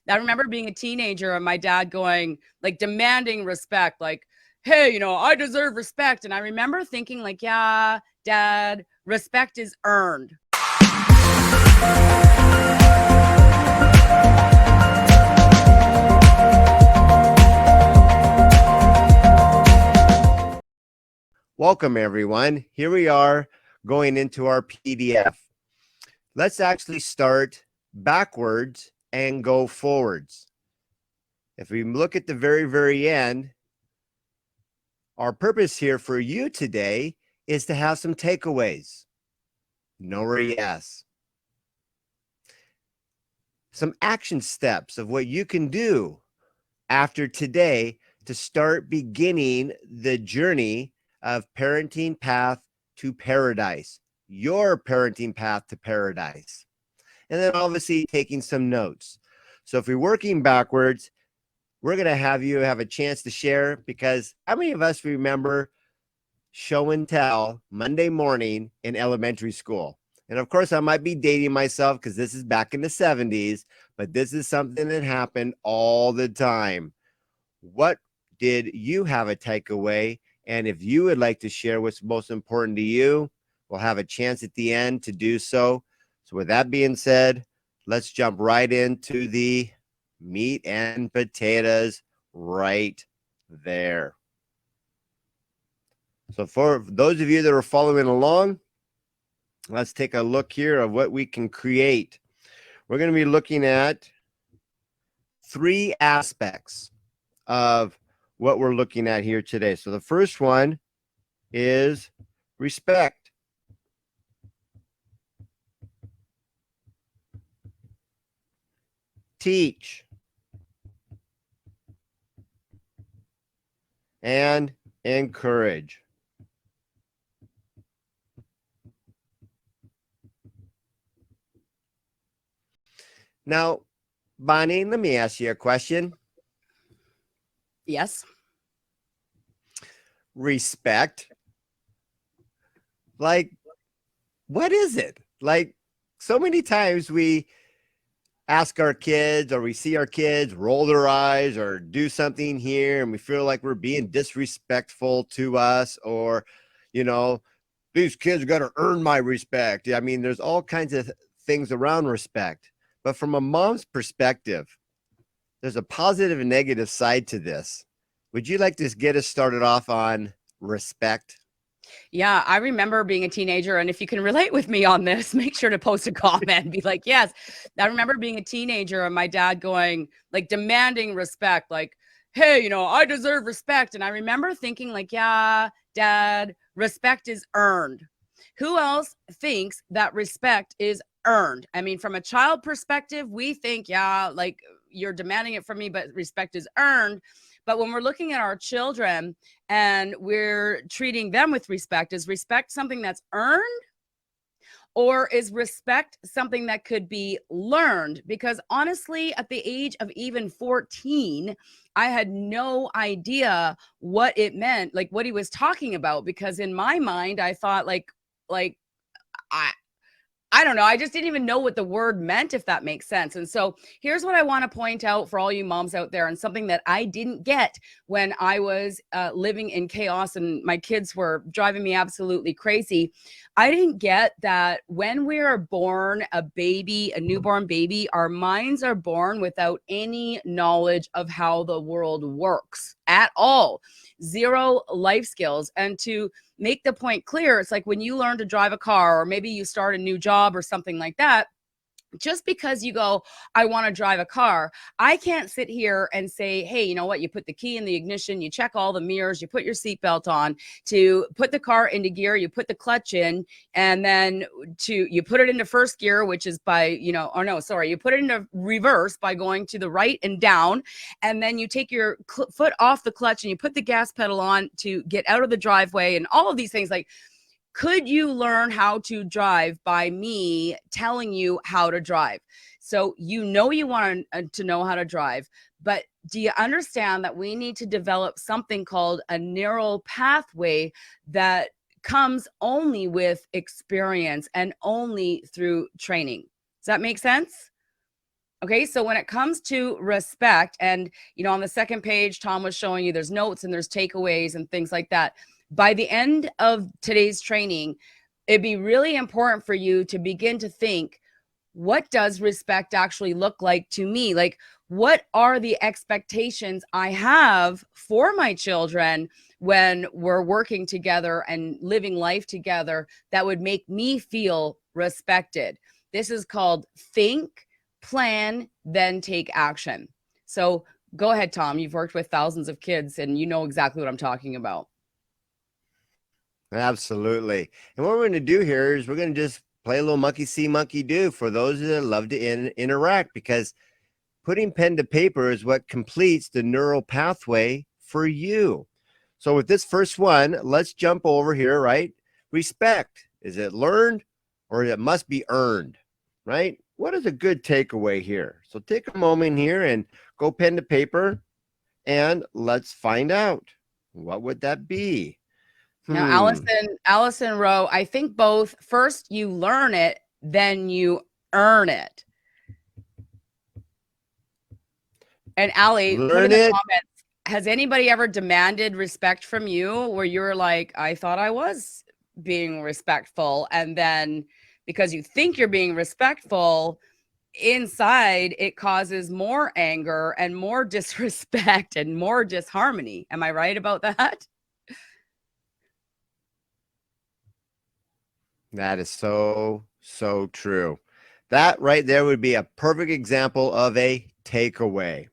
I remember being a teenager and my dad going, like, demanding respect, like, hey, I deserve respect. And I remember thinking, like, yeah, Dad, respect is earned. Welcome, everyone. Here we are going into our PDF. Let's actually start backwards and go forwards. If we look at the very end, our purpose here for you today is to have some takeaways. Know where yes. Some action steps of what you can do after today to start beginning the journey of parenting path to paradise, your parenting path to paradise. And then obviously taking some notes. So if we're working backwards, we're going to have you have a chance to share, because how many of us remember show and tell Monday morning in elementary school? And of course, I might be dating myself because this is back in the 70s, but this is something that happened all the time. What did you have a takeaway? And if you would like to share what's most important to you, we'll have a chance at the end to do so. So with that being said, let's jump right into the meat and potatoes right there. So for those of you that are following along, let's take a look here of what we can create. We're going to be looking at 3 aspects of what we're looking at here today. So the first one is respect. Teach. And encourage. Now, Bonnie, let me ask you a question. Yes. Respect. Like, what is it? Like, so many times we ask our kids, or we see our kids roll their eyes or do something here, and we feel like we're being disrespectful to us, or, these kids got to earn my respect. I mean, there's all kinds of things around respect. But from a mom's perspective, there's a positive and negative side to this. Would you like to get us started off on respect? Yeah, I remember being a teenager, and if you can relate with me on this, make sure to post a comment and be like, yes. I remember being a teenager and my dad going, like, demanding respect, like, hey, I deserve respect. And I remember thinking, like, yeah, Dad, respect is earned. Who else thinks that respect is earned? I mean, from a child perspective, we think, yeah, like, you're demanding it from me, but respect is earned. But when we're looking at our children and we're treating them with respect, is respect something that's earned? Or is respect something that could be learned? Because honestly, at the age of even 14, I had no idea what it meant, like what he was talking about. Because in my mind, I thought like I don't know. I just didn't even know what the word meant, if that makes sense. And so here's what I want to point out for all you moms out there, and something that I didn't get when I was living in chaos and my kids were driving me absolutely crazy. I didn't get that when we are born a baby, a newborn baby, our minds are born without any knowledge of how the world works at all. Zero life skills. And to make the point clear, it's like when you learn to drive a car, or maybe you start a new job or something like that, just because you go, I want to drive a car, I can't sit here and say, hey, you know what? You put the key in the ignition, you check all the mirrors, you put your seatbelt on to put the car into gear, you put the clutch in, and then you put it into first gear, which is by, you put it into reverse by going to the right and down. And then you take your foot off the clutch and you put the gas pedal on to get out of the driveway, and all of these things. Like, could you learn how to drive by me telling you how to drive? So you want to know how to drive, but do you understand that we need to develop something called a neural pathway that comes only with experience and only through training? Does that make sense? Okay, so when it comes to respect, and on the second page, Tom was showing you there's notes and there's takeaways and things like that. By the end of today's training, it'd be really important for you to begin to think, what does respect actually look like to me? Like, what are the expectations I have for my children when we're working together and living life together that would make me feel respected? This is called think, plan, then take action. So go ahead, Tom. You've worked with thousands of kids and you know exactly what I'm talking about. Absolutely. And what we're going to do here is we're going to just play a little monkey see, monkey do for those that love to interact, because putting pen to paper is what completes the neural pathway for you. So with this first one, let's jump over here, right? Respect. Is it learned or it must be earned, right? What is a good takeaway here? So take a moment here and go pen to paper and let's find out. What would that be? Now, Allison Rowe, I think both first you learn it, then you earn it. And Allie, put in Learn the it. comments, has anybody ever demanded respect from you where you're like, I thought I was being respectful, and then because you think you're being respectful, inside it causes more anger and more disrespect and more disharmony. Am I right about that? That is so, so true. That right there would be a perfect example of a takeaway.